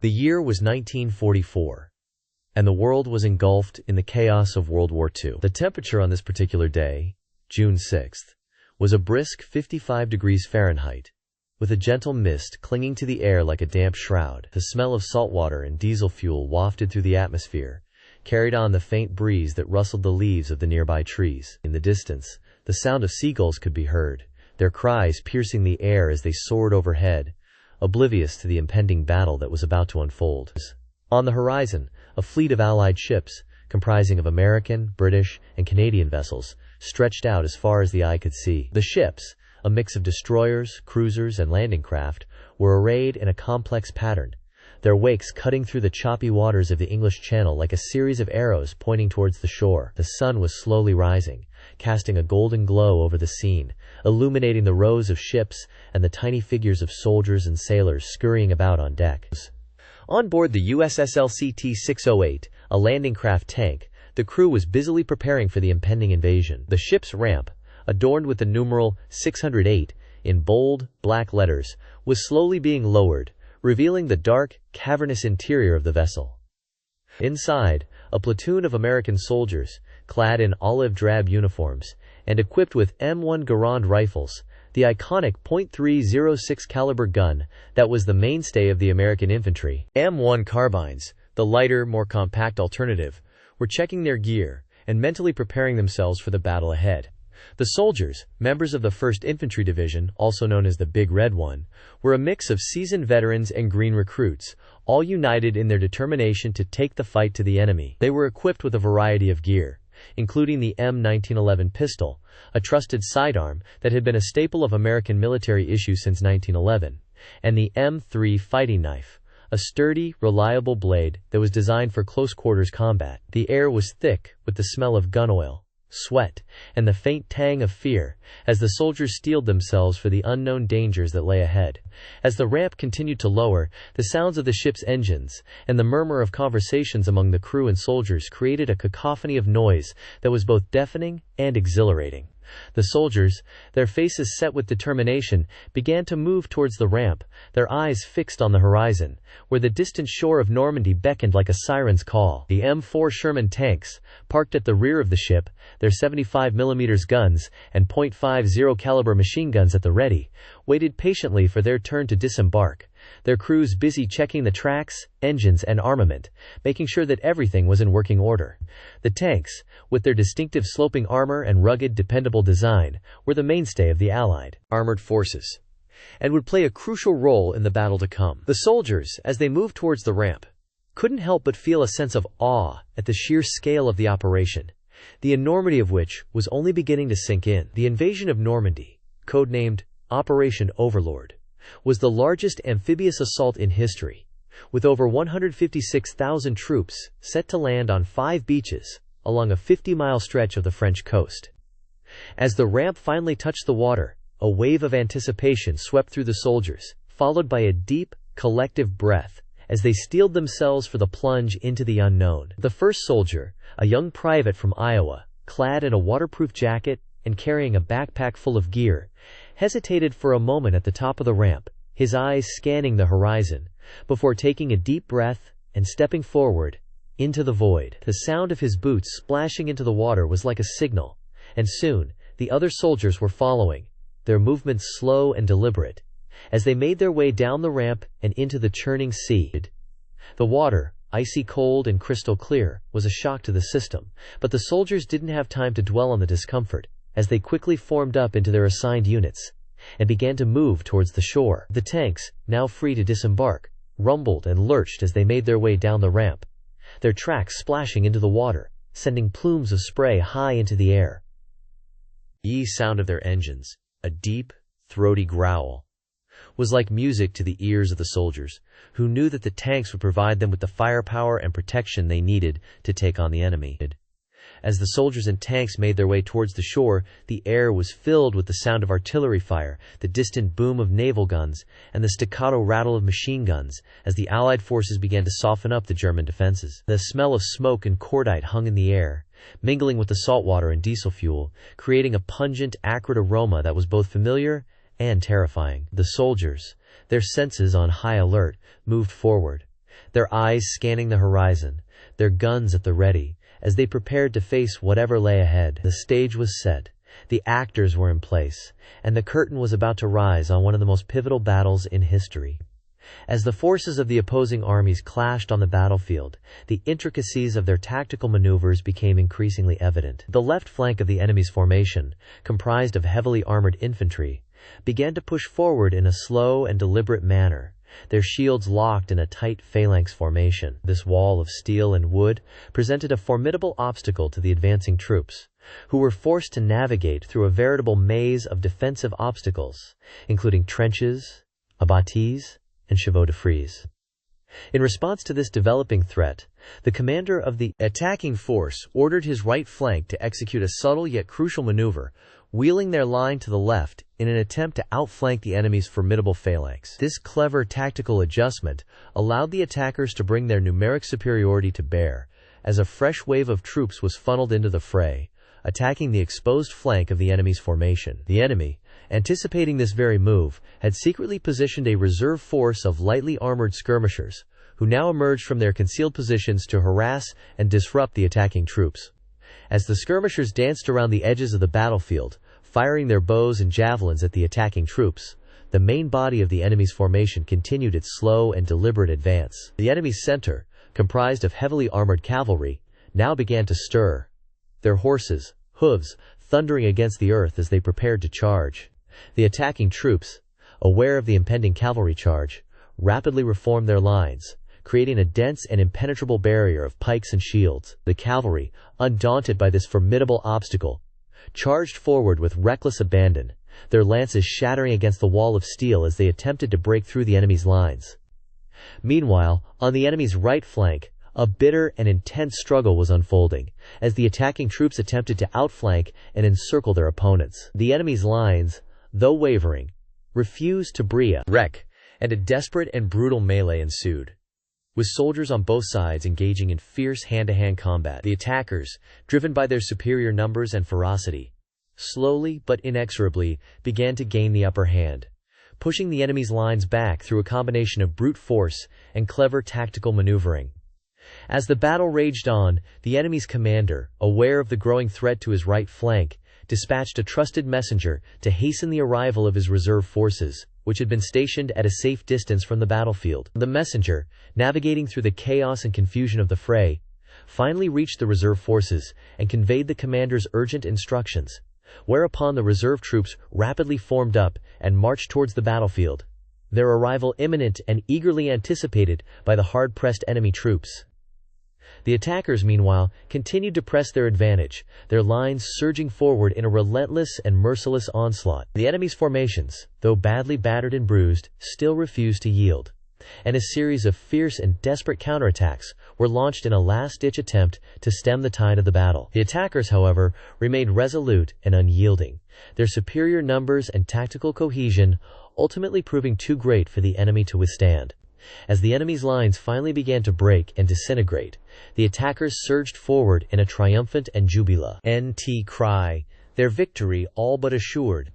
The year was 1944, and the world was engulfed in the chaos of World War II. The temperature on this particular day, June 6th, was a brisk 55 degrees Fahrenheit, with a gentle mist clinging to the air like a damp shroud. The smell of salt water and diesel fuel wafted through the atmosphere, carried on the faint breeze that rustled the leaves of the nearby trees. In the distance, the sound of seagulls could be heard, their cries piercing the air as they soared overhead, oblivious to the impending battle that was about to unfold. On the horizon, a fleet of Allied ships, comprising of American, British, and Canadian vessels, stretched out as far as the eye could see. The ships, a mix of destroyers, cruisers, and landing craft, were arrayed in a complex pattern, their wakes cutting through the choppy waters of the English Channel like a series of arrows pointing towards the shore. The sun was slowly rising, casting a golden glow over the scene, illuminating the rows of ships and the tiny figures of soldiers and sailors scurrying about on deck. On board the USS CT-608, a landing craft tank, the crew was busily preparing for the impending invasion. The ship's ramp, adorned with the numeral 608 in bold, black letters, was slowly being lowered, revealing the dark, cavernous interior of the vessel. Inside, a platoon of American soldiers, clad in olive drab uniforms, and equipped with M1 Garand rifles, the iconic .306 caliber gun that was the mainstay of the American infantry. M1 carbines, the lighter, more compact alternative, were checking their gear and mentally preparing themselves for the battle ahead. The soldiers, members of the 1st Infantry Division, also known as the Big Red One, were a mix of seasoned veterans and green recruits, all united in their determination to take the fight to the enemy. They were equipped with a variety of gear, including the M1911 pistol, a trusted sidearm that had been a staple of American military issue since 1911, and the M3 fighting knife, a sturdy, reliable blade that was designed for close-quarters combat. The air was thick with the smell of gun oil, sweat, and the faint tang of fear as the soldiers steeled themselves for the unknown dangers that lay ahead. As the ramp continued to lower, the sounds of the ship's engines and the murmur of conversations among the crew and soldiers created a cacophony of noise that was both deafening and exhilarating. The soldiers, their faces set with determination, began to move towards the ramp, their eyes fixed on the horizon, where the distant shore of Normandy beckoned like a siren's call. The M4 Sherman tanks, parked at the rear of the ship, their 75mm guns and .50 caliber machine guns at the ready, waited patiently for their turn to disembark, their crews busy checking the tracks, engines, and armament, making sure that everything was in working order. The tanks, with their distinctive sloping armor and rugged, dependable design, were the mainstay of the Allied armored forces, and would play a crucial role in the battle to come. The soldiers, as they moved towards the ramp, couldn't help but feel a sense of awe at the sheer scale of the operation, the enormity of which was only beginning to sink in. The invasion of Normandy, codenamed Operation Overlord, was the largest amphibious assault in history, with over 156,000 troops set to land on 5 beaches along a 50-mile stretch of the French coast. As the ramp finally touched the water, a wave of anticipation swept through the soldiers, followed by a deep, collective breath as they steeled themselves for the plunge into the unknown. The first soldier, a young private from Iowa, clad in a waterproof jacket and carrying a backpack full of gear, hesitated for a moment at the top of the ramp, his eyes scanning the horizon, before taking a deep breath and stepping forward into the void. The sound of his boots splashing into the water was like a signal, and soon the other soldiers were following, their movements slow and deliberate, as they made their way down the ramp and into the churning sea. The water, icy cold and crystal clear, was a shock to the system, but the soldiers didn't have time to dwell on the discomfort, as they quickly formed up into their assigned units and began to move towards the shore. The tanks, now free to disembark, rumbled and lurched as they made their way down the ramp, their tracks splashing into the water, sending plumes of spray high into the air. The sound of their engines, a deep, throaty growl, was like music to the ears of the soldiers, who knew that the tanks would provide them with the firepower and protection they needed to take on the enemy. As the soldiers and tanks made their way towards the shore, the air was filled with the sound of artillery fire, the distant boom of naval guns, and the staccato rattle of machine guns, as the Allied forces began to soften up the German defenses. The smell of smoke and cordite hung in the air, mingling with the salt water and diesel fuel, creating a pungent, acrid aroma that was both familiar and terrifying. The soldiers, their senses on high alert, moved forward, their eyes scanning the horizon, their guns at the ready, as they prepared to face whatever lay ahead. The stage was set, the actors were in place, and the curtain was about to rise on one of the most pivotal battles in history. As the forces of the opposing armies clashed on the battlefield, the intricacies of their tactical maneuvers became increasingly evident. The left flank of the enemy's formation, comprised of heavily armored infantry, began to push forward in a slow and deliberate manner, their shields locked in a tight phalanx formation. This wall of steel and wood presented a formidable obstacle to the advancing troops, who were forced to navigate through a veritable maze of defensive obstacles, including trenches, abattis, and chevaux de frise. In response to this developing threat, the commander of the attacking force ordered his right flank to execute a subtle yet crucial maneuver, wheeling their line to the left in an attempt to outflank the enemy's formidable phalanx. This clever tactical adjustment allowed the attackers to bring their numeric superiority to bear, as a fresh wave of troops was funneled into the fray, attacking the exposed flank of the enemy's formation. The enemy, anticipating this very move, had secretly positioned a reserve force of lightly armored skirmishers, who now emerged from their concealed positions to harass and disrupt the attacking troops. As the skirmishers danced around the edges of the battlefield, firing their bows and javelins at the attacking troops, the main body of the enemy's formation continued its slow and deliberate advance. The enemy's center, comprised of heavily armored cavalry, now began to stir, their horses, hooves, thundering against the earth as they prepared to charge. The attacking troops, aware of the impending cavalry charge, rapidly reformed their lines, creating a dense and impenetrable barrier of pikes and shields. The cavalry, undaunted by this formidable obstacle, charged forward with reckless abandon, their lances shattering against the wall of steel as they attempted to break through the enemy's lines. Meanwhile, on the enemy's right flank, a bitter and intense struggle was unfolding, as the attacking troops attempted to outflank and encircle their opponents. The enemy's lines, though wavering, refused to break, and a desperate and brutal melee ensued, with soldiers on both sides engaging in fierce hand-to-hand combat. The attackers, driven by their superior numbers and ferocity, slowly but inexorably began to gain the upper hand, pushing the enemy's lines back through a combination of brute force and clever tactical maneuvering. As the battle raged on, the enemy's commander, aware of the growing threat to his right flank, dispatched a trusted messenger to hasten the arrival of his reserve forces, which had been stationed at a safe distance from the battlefield. The messenger, navigating through the chaos and confusion of the fray, finally reached the reserve forces and conveyed the commander's urgent instructions, whereupon the reserve troops rapidly formed up and marched towards the battlefield, their arrival imminent and eagerly anticipated by the hard-pressed enemy troops. The attackers, meanwhile, continued to press their advantage, their lines surging forward in a relentless and merciless onslaught. The enemy's formations, though badly battered and bruised, still refused to yield, and a series of fierce and desperate counterattacks were launched in a last-ditch attempt to stem the tide of the battle. The attackers, however, remained resolute and unyielding, their superior numbers and tactical cohesion ultimately proving too great for the enemy to withstand. As the enemy's lines finally began to break and disintegrate, the attackers surged forward in a triumphant and jubilant cry, their victory all but assured.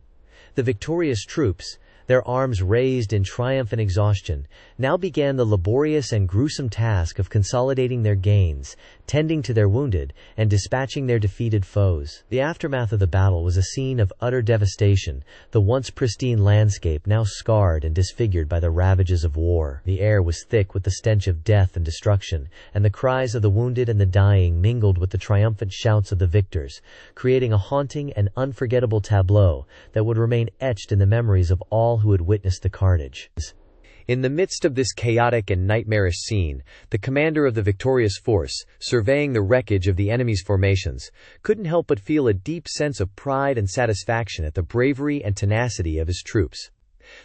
The victorious troops, their arms raised in triumph and exhaustion, now began the laborious and gruesome task of consolidating their gains, tending to their wounded, and dispatching their defeated foes. The aftermath of the battle was a scene of utter devastation, the once pristine landscape now scarred and disfigured by the ravages of war. The air was thick with the stench of death and destruction, and the cries of the wounded and the dying mingled with the triumphant shouts of the victors, creating a haunting and unforgettable tableau that would remain etched in the memories of all who had witnessed the carnage. In the midst of this chaotic and nightmarish scene, the commander of the victorious force, surveying the wreckage of the enemy's formations, couldn't help but feel a deep sense of pride and satisfaction at the bravery and tenacity of his troops.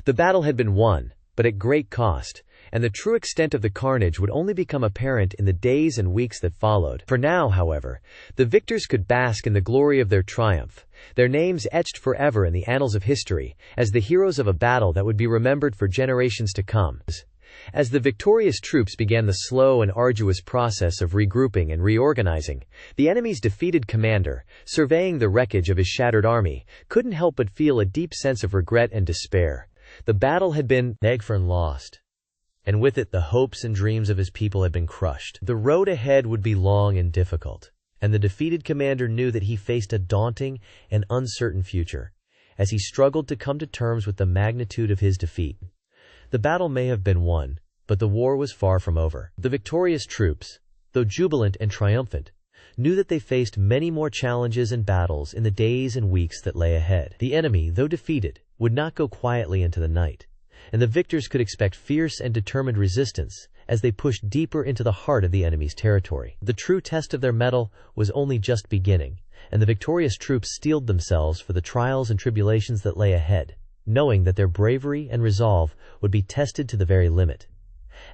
The battle had been won, but at great cost, and the true extent of the carnage would only become apparent in the days and weeks that followed. For now, however, the victors could bask in the glory of their triumph, their names etched forever in the annals of history, as the heroes of a battle that would be remembered for generations to come. As the victorious troops began the slow and arduous process of regrouping and reorganizing, the enemy's defeated commander, surveying the wreckage of his shattered army, couldn't help but feel a deep sense of regret and despair. The battle had been lost. and with it the hopes and dreams of his people had been crushed. The road ahead would be long and difficult, and the defeated commander knew that he faced a daunting and uncertain future as he struggled to come to terms with the magnitude of his defeat. The battle may have been won, but the war was far from over. The victorious troops, though jubilant and triumphant, knew that they faced many more challenges and battles in the days and weeks that lay ahead. The enemy, though defeated, would not go quietly into the night, and the victors could expect fierce and determined resistance as they pushed deeper into the heart of the enemy's territory. The true test of their mettle was only just beginning, and the victorious troops steeled themselves for the trials and tribulations that lay ahead, knowing that their bravery and resolve would be tested to the very limit.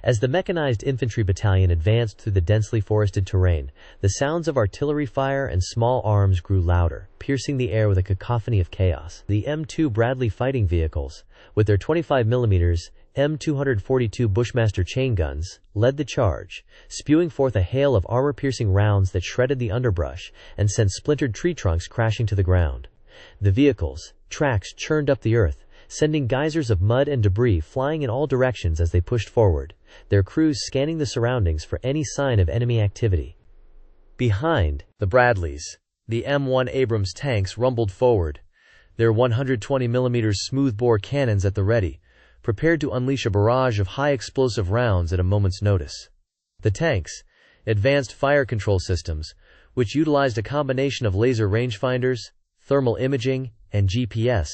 As the mechanized infantry battalion advanced through the densely forested terrain, the sounds of artillery fire and small arms grew louder, piercing the air with a cacophony of chaos. The M2 Bradley fighting vehicles, with their 25mm M242 Bushmaster chain guns, led the charge, spewing forth a hail of armor-piercing rounds that shredded the underbrush and sent splintered tree trunks crashing to the ground. The vehicles' tracks churned up the earth, sending geysers of mud and debris flying in all directions as they pushed forward, their crews scanning the surroundings for any sign of enemy activity. Behind the Bradleys, the M1 Abrams tanks rumbled forward, their 120mm smoothbore cannons at the ready, prepared to unleash a barrage of high-explosive rounds at a moment's notice. The tanks' advanced fire control systems, which utilized a combination of laser rangefinders, thermal imaging, and GPS,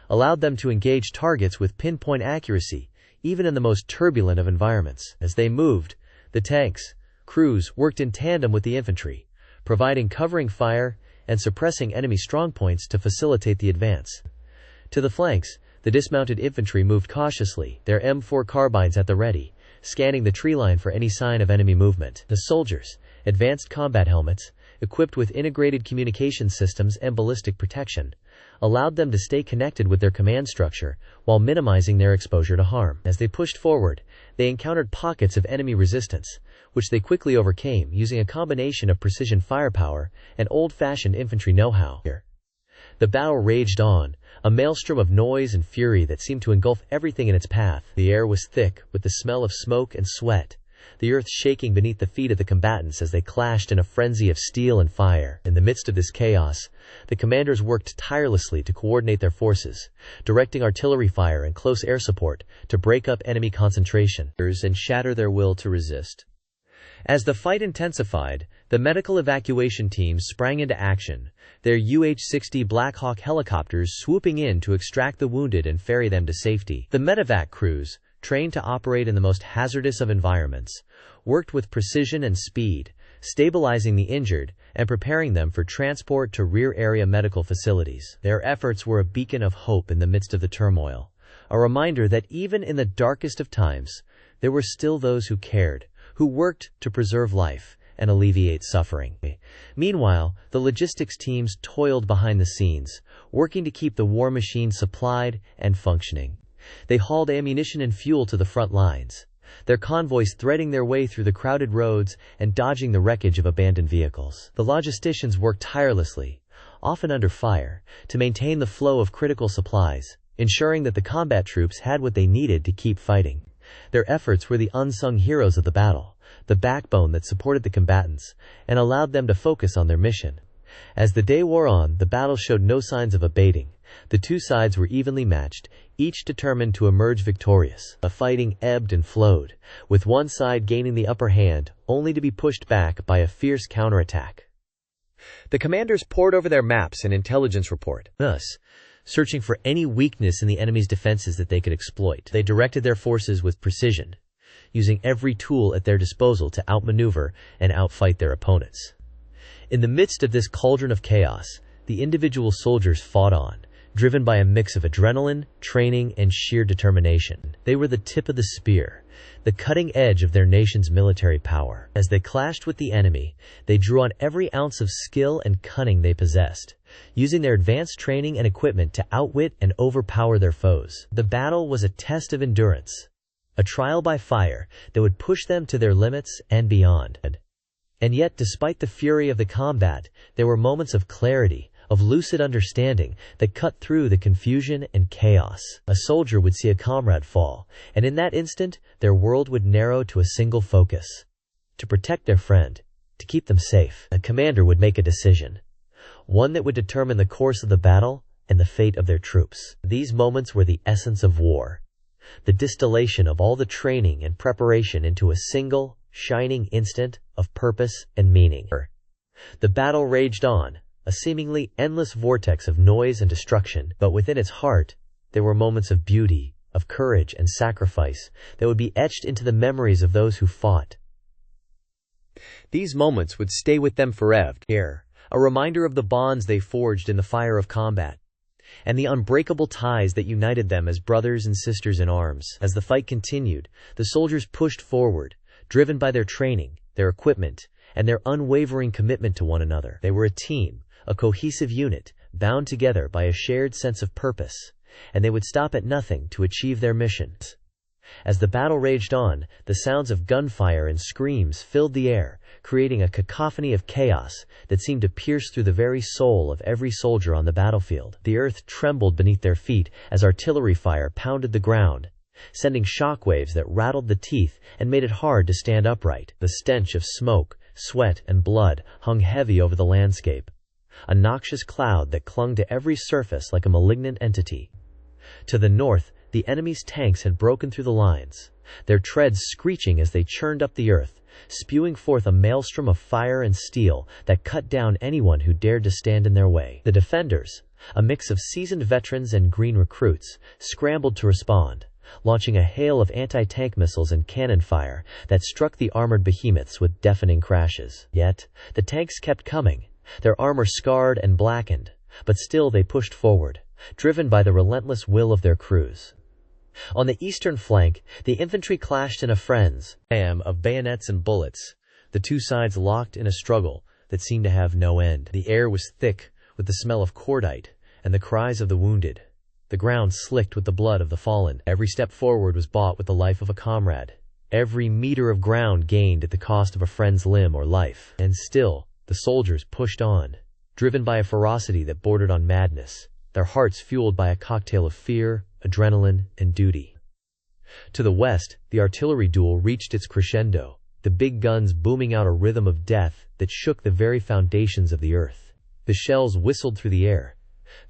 allowed them to engage targets with pinpoint accuracy, even in the most turbulent of environments. As they moved, the tanks' crews worked in tandem with the infantry, providing covering fire and suppressing enemy strongpoints to facilitate the advance. To the flanks, the dismounted infantry moved cautiously, their M4 carbines at the ready, scanning the tree line for any sign of enemy movement. The soldiers' advanced combat helmets, equipped with integrated communication systems and ballistic protection, allowed them to stay connected with their command structure while minimizing their exposure to harm. As they pushed forward, they encountered pockets of enemy resistance, which they quickly overcame using a combination of precision firepower and old-fashioned infantry know-how. The battle raged on, a maelstrom of noise and fury that seemed to engulf everything in its path. The air was thick with the smell of smoke and sweat, the earth shaking beneath the feet of the combatants as they clashed in a frenzy of steel and fire. In the midst of this chaos, the commanders worked tirelessly to coordinate their forces, directing artillery fire and close air support to break up enemy concentration and shatter their will to resist. As the fight intensified, the medical evacuation teams sprang into action, their UH-60 Black Hawk helicopters swooping in to extract the wounded and ferry them to safety. The medevac crews, trained to operate in the most hazardous of environments, worked with precision and speed, stabilizing the injured and preparing them for transport to rear-area medical facilities. Their efforts were a beacon of hope in the midst of the turmoil, a reminder that even in the darkest of times, there were still those who cared, who worked to preserve life and alleviate suffering. Meanwhile, the logistics teams toiled behind the scenes, working to keep the war machine supplied and functioning. They hauled ammunition and fuel to the front lines, their convoys threading their way through the crowded roads and dodging the wreckage of abandoned vehicles. The logisticians worked tirelessly, often under fire, to maintain the flow of critical supplies, ensuring that the combat troops had what they needed to keep fighting. Their efforts were the unsung heroes of the battle, the backbone that supported the combatants and allowed them to focus on their mission. As the day wore on, the battle showed no signs of abating. The two sides were evenly matched, each determined to emerge victorious. The fighting ebbed and flowed, with one side gaining the upper hand, only to be pushed back by a fierce counterattack. The commanders pored over their maps and intelligence report, thus searching for any weakness in the enemy's defenses that they could exploit. They directed their forces with precision, using every tool at their disposal to outmaneuver and outfight their opponents. In the midst of this cauldron of chaos, the individual soldiers fought on, driven by a mix of adrenaline, training, and sheer determination. They were the tip of the spear, the cutting edge of their nation's military power. As they clashed with the enemy, they drew on every ounce of skill and cunning they possessed, using their advanced training and equipment to outwit and overpower their foes. The battle was a test of endurance, a trial by fire that would push them to their limits and beyond. And yet, despite the fury of the combat, there were moments of clarity, of lucid understanding that cut through the confusion and chaos. A soldier would see a comrade fall, and in that instant, their world would narrow to a single focus: to protect their friend, to keep them safe. A commander would make a decision, one that would determine the course of the battle and the fate of their troops. These moments were the essence of war, the distillation of all the training and preparation into a single, shining instant of purpose and meaning. The battle raged on, a seemingly endless vortex of noise and destruction, but within its heart, there were moments of beauty, of courage and sacrifice that would be etched into the memories of those who fought. These moments would stay with them forever, a reminder of the bonds they forged in the fire of combat, and the unbreakable ties that united them as brothers and sisters in arms. As the fight continued, the soldiers pushed forward, driven by their training, their equipment, and their unwavering commitment to one another. They were a team, a cohesive unit, bound together by a shared sense of purpose, and they would stop at nothing to achieve their missions. As the battle raged on, the sounds of gunfire and screams filled the air, creating a cacophony of chaos that seemed to pierce through the very soul of every soldier on the battlefield. The earth trembled beneath their feet as artillery fire pounded the ground, sending shockwaves that rattled the teeth and made it hard to stand upright. The stench of smoke, sweat, and blood hung heavy over the landscape, a noxious cloud that clung to every surface like a malignant entity. To the north, the enemy's tanks had broken through the lines, their treads screeching as they churned up the earth, spewing forth a maelstrom of fire and steel that cut down anyone who dared to stand in their way. The defenders, a mix of seasoned veterans and green recruits, scrambled to respond, launching a hail of anti-tank missiles and cannon fire that struck the armored behemoths with deafening crashes. Yet, the tanks kept coming, their armor scarred and blackened, but still they pushed forward, driven by the relentless will of their crews. On the eastern flank, the infantry clashed in a frenzy of bayonets and bullets, the two sides locked in a struggle that seemed to have no end. The air was thick with the smell of cordite and the cries of the wounded, the ground slicked with the blood of the fallen. Every step forward was bought with the life of a comrade, every meter of ground gained at the cost of a friend's limb or life. And still, the soldiers pushed on, driven by a ferocity that bordered on madness, their hearts fueled by a cocktail of fear, adrenaline, and duty. To the west, the artillery duel reached its crescendo, the big guns booming out a rhythm of death that shook the very foundations of the earth. The shells whistled through the air,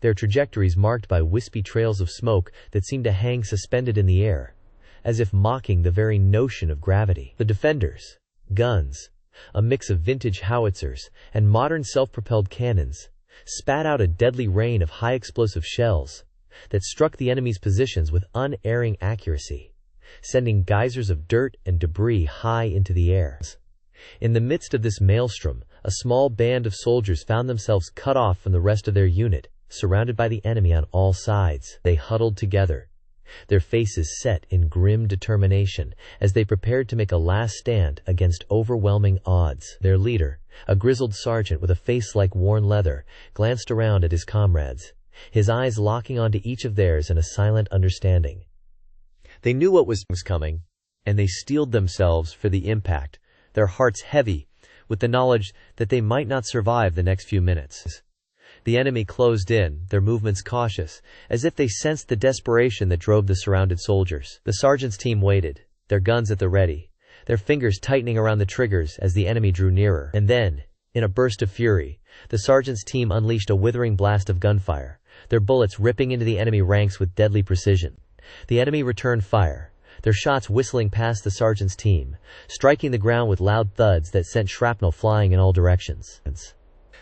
their trajectories marked by wispy trails of smoke that seemed to hang suspended in the air, as if mocking the very notion of gravity. The defenders, guns, a mix of vintage howitzers and modern self-propelled cannons, spat out a deadly rain of high-explosive shells that struck the enemy's positions with unerring accuracy, sending geysers of dirt and debris high into the air. In the midst of this maelstrom, a small band of soldiers found themselves cut off from the rest of their unit, surrounded by the enemy on all sides. They huddled together, their faces set in grim determination as they prepared to make a last stand against overwhelming odds. Their leader, a grizzled sergeant with a face like worn leather, glanced around at his comrades, his eyes locking onto each of theirs in a silent understanding. They knew what was coming, and they steeled themselves for the impact, their hearts heavy with the knowledge that they might not survive the next few minutes. The enemy closed in, their movements cautious, as if they sensed the desperation that drove the surrounded soldiers. The sergeant's team waited, their guns at the ready, their fingers tightening around the triggers as the enemy drew nearer. And then, in a burst of fury, the sergeant's team unleashed a withering blast of gunfire, their bullets ripping into the enemy ranks with deadly precision. The enemy returned fire, their shots whistling past the sergeant's team, striking the ground with loud thuds that sent shrapnel flying in all directions.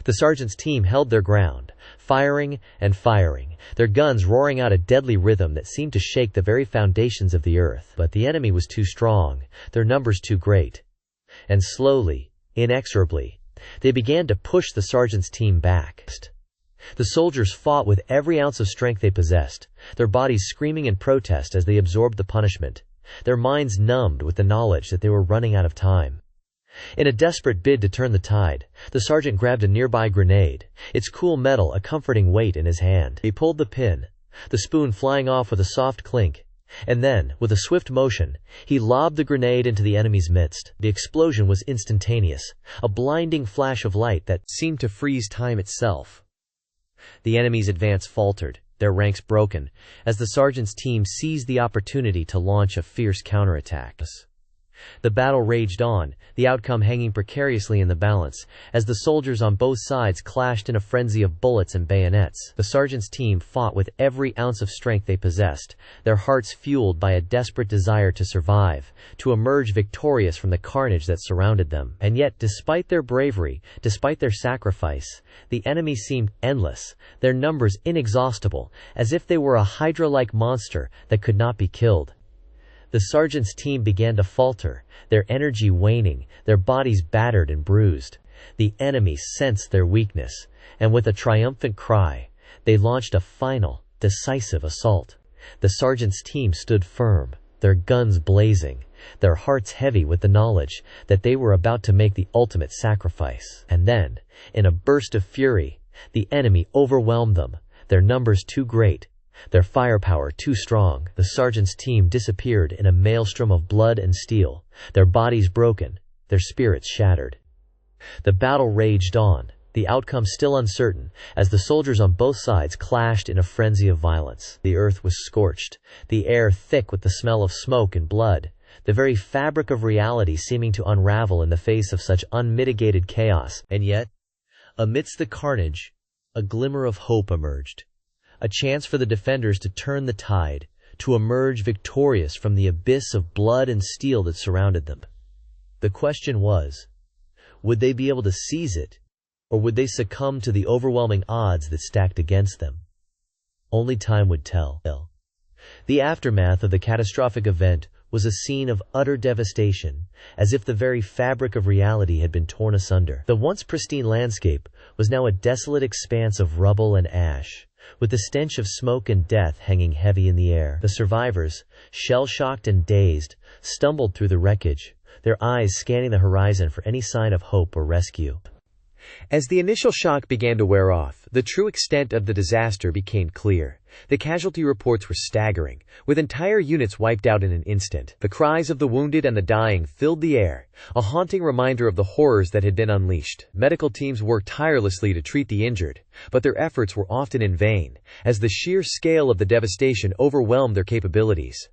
The sergeant's team held their ground, firing and firing, their guns roaring out a deadly rhythm that seemed to shake the very foundations of the earth. But the enemy was too strong, their numbers too great. And slowly, inexorably, they began to push the sergeant's team back. The soldiers fought with every ounce of strength they possessed, their bodies screaming in protest as they absorbed the punishment, their minds numbed with the knowledge that they were running out of time. In a desperate bid to turn the tide, the sergeant grabbed a nearby grenade, its cool metal a comforting weight in his hand. He pulled the pin, the spoon flying off with a soft clink, and then, with a swift motion, he lobbed the grenade into the enemy's midst. The explosion was instantaneous, a blinding flash of light that seemed to freeze time itself. The enemy's advance faltered, their ranks broken, as the sergeant's team seized the opportunity to launch a fierce counterattack. The battle raged on, the outcome hanging precariously in the balance, as the soldiers on both sides clashed in a frenzy of bullets and bayonets. The sergeant's team fought with every ounce of strength they possessed, their hearts fueled by a desperate desire to survive, to emerge victorious from the carnage that surrounded them. And yet, despite their bravery, despite their sacrifice, the enemy seemed endless, their numbers inexhaustible, as if they were a Hydra-like monster that could not be killed. The sergeant's team began to falter, their energy waning, their bodies battered and bruised. The enemy sensed their weakness, and with a triumphant cry, they launched a final, decisive assault. The sergeant's team stood firm, their guns blazing, their hearts heavy with the knowledge that they were about to make the ultimate sacrifice. And then, in a burst of fury, the enemy overwhelmed them, their numbers too great, their firepower too strong. The sergeant's team disappeared in a maelstrom of blood and steel, their bodies broken, their spirits shattered. The battle raged on, the outcome still uncertain, as the soldiers on both sides clashed in a frenzy of violence. The earth was scorched, the air thick with the smell of smoke and blood, the very fabric of reality seeming to unravel in the face of such unmitigated chaos. And yet, amidst the carnage, a glimmer of hope emerged. A chance for the defenders to turn the tide, to emerge victorious from the abyss of blood and steel that surrounded them. The question was, would they be able to seize it, or would they succumb to the overwhelming odds that stacked against them? Only time would tell. The aftermath of the catastrophic event was a scene of utter devastation, as if the very fabric of reality had been torn asunder. The once pristine landscape was now a desolate expanse of rubble and ash, with the stench of smoke and death hanging heavy in the air. The survivors, shell-shocked and dazed, stumbled through the wreckage, their eyes scanning the horizon for any sign of hope or rescue. As the initial shock began to wear off, the true extent of the disaster became clear. The casualty reports were staggering, with entire units wiped out in an instant. The cries of the wounded and the dying filled the air, a haunting reminder of the horrors that had been unleashed. Medical teams worked tirelessly to treat the injured, but their efforts were often in vain, as the sheer scale of the devastation overwhelmed their capabilities.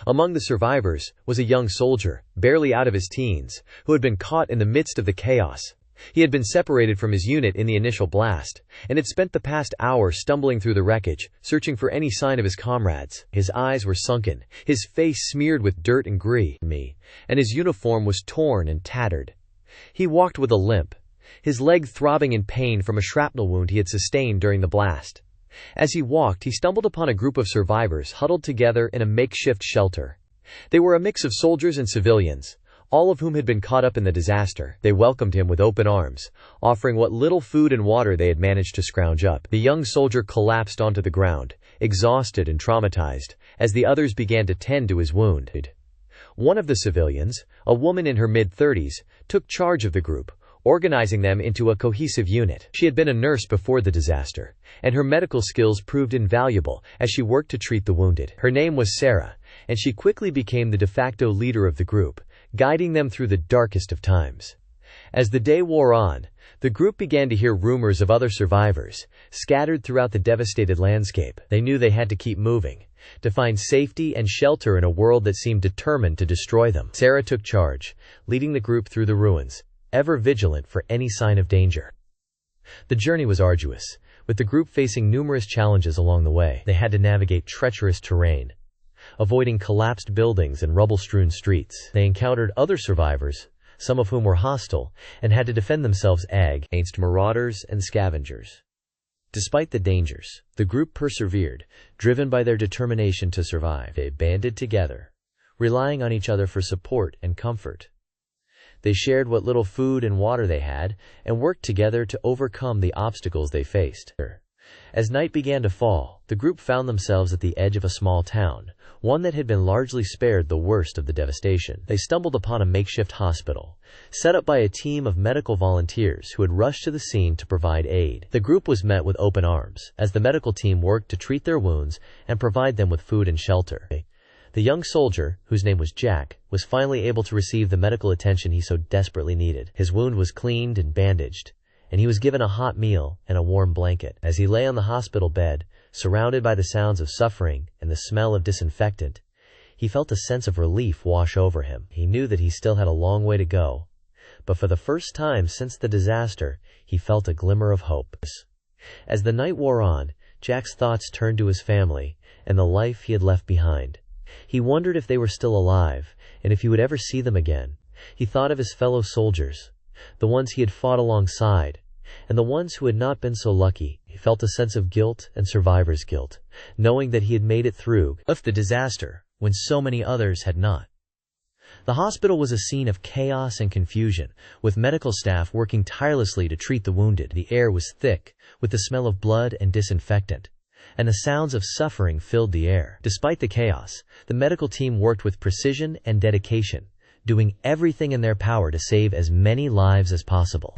Among the survivors was a young soldier, barely out of his teens, who had been caught in the midst of the chaos. He had been separated from his unit in the initial blast, and had spent the past hour stumbling through the wreckage, searching for any sign of his comrades. His eyes were sunken, his face smeared with dirt and grease, and his uniform was torn and tattered. He walked with a limp, his leg throbbing in pain from a shrapnel wound he had sustained during the blast. As he walked, he stumbled upon a group of survivors huddled together in a makeshift shelter. They were a mix of soldiers and civilians, all of whom had been caught up in the disaster. They welcomed him with open arms, offering what little food and water they had managed to scrounge up. The young soldier collapsed onto the ground, exhausted and traumatized, as the others began to tend to his wound. One of the civilians, a woman in her mid-30s, took charge of the group, organizing them into a cohesive unit. She had been a nurse before the disaster, and her medical skills proved invaluable as she worked to treat the wounded. Her name was Sarah, and she quickly became the de facto leader of the group, guiding them through the darkest of times. As the day wore on, the group began to hear rumors of other survivors, scattered throughout the devastated landscape. They knew they had to keep moving, to find safety and shelter in a world that seemed determined to destroy them. Sarah took charge, leading the group through the ruins, ever vigilant for any sign of danger. The journey was arduous, with the group facing numerous challenges along the way. They had to navigate treacherous terrain, avoiding collapsed buildings and rubble-strewn streets. They encountered other survivors, some of whom were hostile, and had to defend themselves against marauders and scavengers. Despite the dangers, the group persevered, driven by their determination to survive. They banded together, relying on each other for support and comfort. They shared what little food and water they had, and worked together to overcome the obstacles they faced. As night began to fall, the group found themselves at the edge of a small town, one that had been largely spared the worst of the devastation. They stumbled upon a makeshift hospital, set up by a team of medical volunteers who had rushed to the scene to provide aid. The group was met with open arms, as the medical team worked to treat their wounds and provide them with food and shelter. The young soldier, whose name was Jack, was finally able to receive the medical attention he so desperately needed. His wound was cleaned and bandaged, and he was given a hot meal and a warm blanket. As he lay on the hospital bed, surrounded by the sounds of suffering and the smell of disinfectant, he felt a sense of relief wash over him. He knew that he still had a long way to go, but for the first time since the disaster, he felt a glimmer of hope. As the night wore on, Jack's thoughts turned to his family and the life he had left behind. He wondered if they were still alive, and if he would ever see them again. He thought of his fellow soldiers, the ones he had fought alongside, and the ones who had not been so lucky. He felt a sense of guilt and survivor's guilt, knowing that he had made it through the disaster when so many others had not. The hospital was a scene of chaos and confusion, with medical staff working tirelessly to treat the wounded. The air was thick with the smell of blood and disinfectant, and the sounds of suffering filled the air. Despite the chaos, the medical team worked with precision and dedication, doing everything in their power to save as many lives as possible.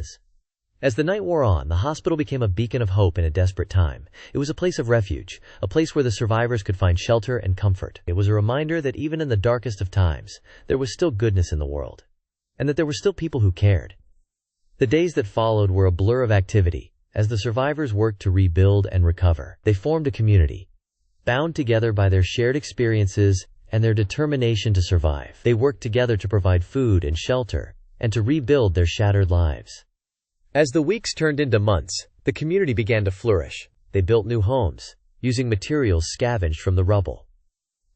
As the night wore on, the hospital became a beacon of hope in a desperate time. It was a place of refuge, a place where the survivors could find shelter and comfort. It was a reminder that even in the darkest of times, there was still goodness in the world, and that there were still people who cared. The days that followed were a blur of activity, as the survivors worked to rebuild and recover. They formed a community, bound together by their shared experiences and their determination to survive. They worked together to provide food and shelter, and to rebuild their shattered lives. As the weeks turned into months, the community began to flourish. They built new homes, using materials scavenged from the rubble.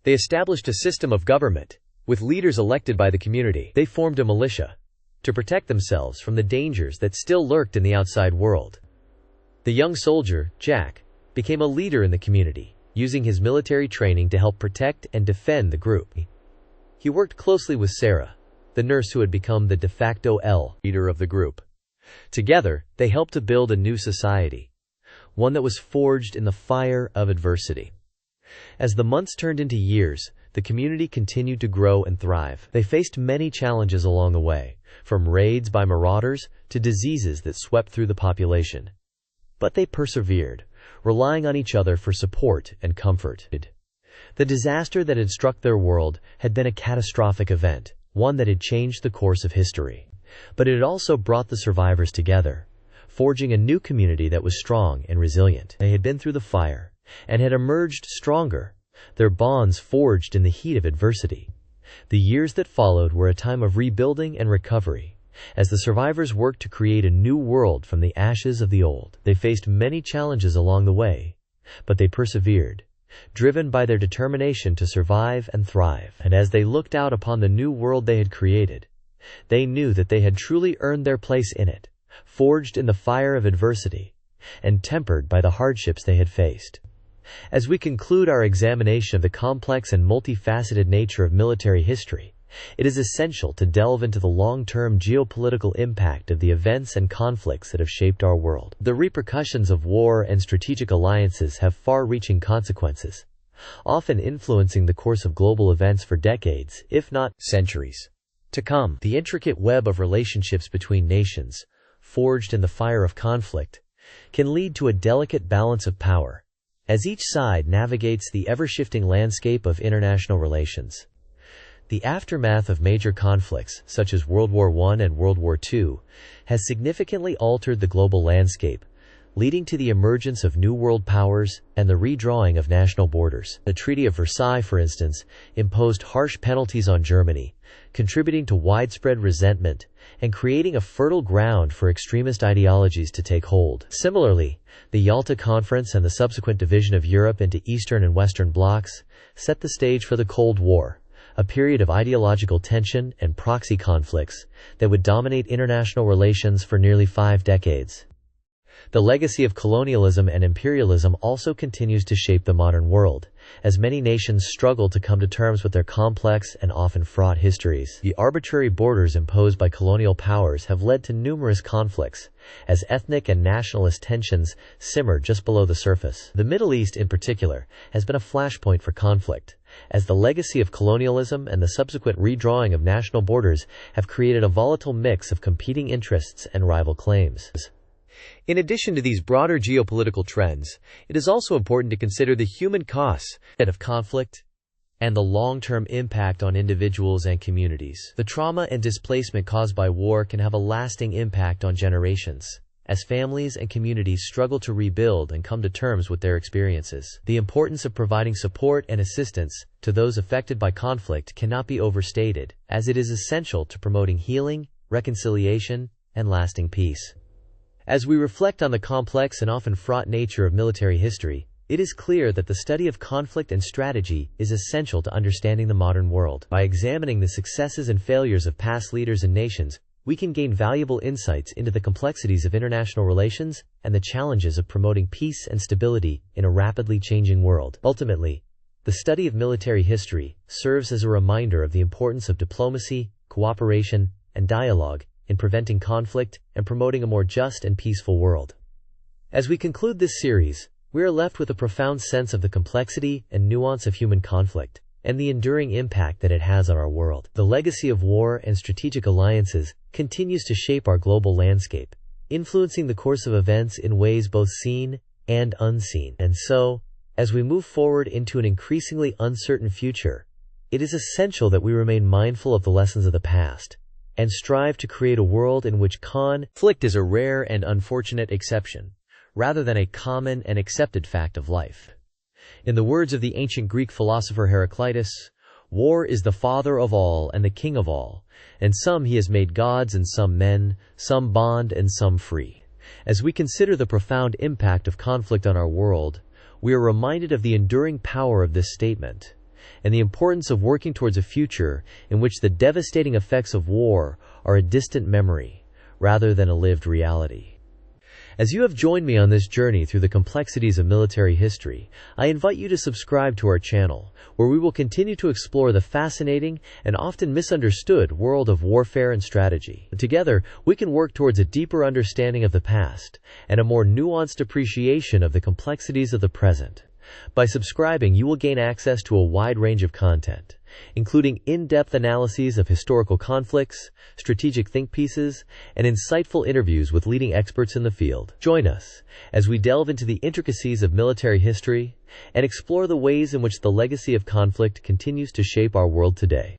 They established a system of government, with leaders elected by the community. They formed a militia, to protect themselves from the dangers that still lurked in the outside world. The young soldier, Jack, became a leader in the community, using his military training to help protect and defend the group. He worked closely with Sarah, the nurse who had become the de facto leader of the group. Together, they helped to build a new society, one that was forged in the fire of adversity. As the months turned into years, the community continued to grow and thrive. They faced many challenges along the way, from raids by marauders to diseases that swept through the population. But they persevered, relying on each other for support and comfort. The disaster that had struck their world had been a catastrophic event, one that had changed the course of history. But it had also brought the survivors together, forging a new community that was strong and resilient. They had been through the fire and had emerged stronger, their bonds forged in the heat of adversity. The years that followed were a time of rebuilding and recovery, as the survivors worked to create a new world from the ashes of the old. They faced many challenges along the way, but they persevered, driven by their determination to survive and thrive. And as they looked out upon the new world they had created, they knew that they had truly earned their place in it, forged in the fire of adversity, and tempered by the hardships they had faced. As we conclude our examination of the complex and multifaceted nature of military history, it is essential to delve into the long-term geopolitical impact of the events and conflicts that have shaped our world. The repercussions of war and strategic alliances have far-reaching consequences, often influencing the course of global events for decades, if not centuries, to come. The intricate web of relationships between nations, forged in the fire of conflict, can lead to a delicate balance of power, as each side navigates the ever-shifting landscape of international relations. The aftermath of major conflicts, such as World War I and World War II, has significantly altered the global landscape, leading to the emergence of new world powers and the redrawing of national borders. The Treaty of Versailles, for instance, imposed harsh penalties on Germany, contributing to widespread resentment and creating a fertile ground for extremist ideologies to take hold. Similarly, the Yalta Conference and the subsequent division of Europe into Eastern and Western blocs set the stage for the Cold War, a period of ideological tension and proxy conflicts that would dominate international relations for nearly 5 decades. The legacy of colonialism and imperialism also continues to shape the modern world, as many nations struggle to come to terms with their complex and often fraught histories. The arbitrary borders imposed by colonial powers have led to numerous conflicts, as ethnic and nationalist tensions simmer just below the surface. The Middle East, in particular, has been a flashpoint for conflict, as the legacy of colonialism and the subsequent redrawing of national borders have created a volatile mix of competing interests and rival claims. In addition to these broader geopolitical trends, it is also important to consider the human costs of conflict and the long-term impact on individuals and communities. The trauma and displacement caused by war can have a lasting impact on generations, as families and communities struggle to rebuild and come to terms with their experiences. The importance of providing support and assistance to those affected by conflict cannot be overstated, as it is essential to promoting healing, reconciliation, and lasting peace. As we reflect on the complex and often fraught nature of military history, it is clear that the study of conflict and strategy is essential to understanding the modern world. By examining the successes and failures of past leaders and nations, we can gain valuable insights into the complexities of international relations and the challenges of promoting peace and stability in a rapidly changing world. Ultimately, the study of military history serves as a reminder of the importance of diplomacy, cooperation, and dialogue in preventing conflict and promoting a more just and peaceful world. As we conclude this series, we are left with a profound sense of the complexity and nuance of human conflict and the enduring impact that it has on our world. The legacy of war and strategic alliances continues to shape our global landscape, influencing the course of events in ways both seen and unseen. And so, as we move forward into an increasingly uncertain future, it is essential that we remain mindful of the lessons of the past and strive to create a world in which conflict is a rare and unfortunate exception, rather than a common and accepted fact of life. In the words of the ancient Greek philosopher Heraclitus, "War is the father of all and the king of all, and some he has made gods and some men, some bond and some free." As we consider the profound impact of conflict on our world, we are reminded of the enduring power of this statement, and the importance of working towards a future in which the devastating effects of war are a distant memory, rather than a lived reality. As you have joined me on this journey through the complexities of military history, I invite you to subscribe to our channel, where we will continue to explore the fascinating and often misunderstood world of warfare and strategy. Together, we can work towards a deeper understanding of the past and a more nuanced appreciation of the complexities of the present. By subscribing, you will gain access to a wide range of content, including in-depth analyses of historical conflicts, strategic think pieces, and insightful interviews with leading experts in the field. Join us as we delve into the intricacies of military history and explore the ways in which the legacy of conflict continues to shape our world today.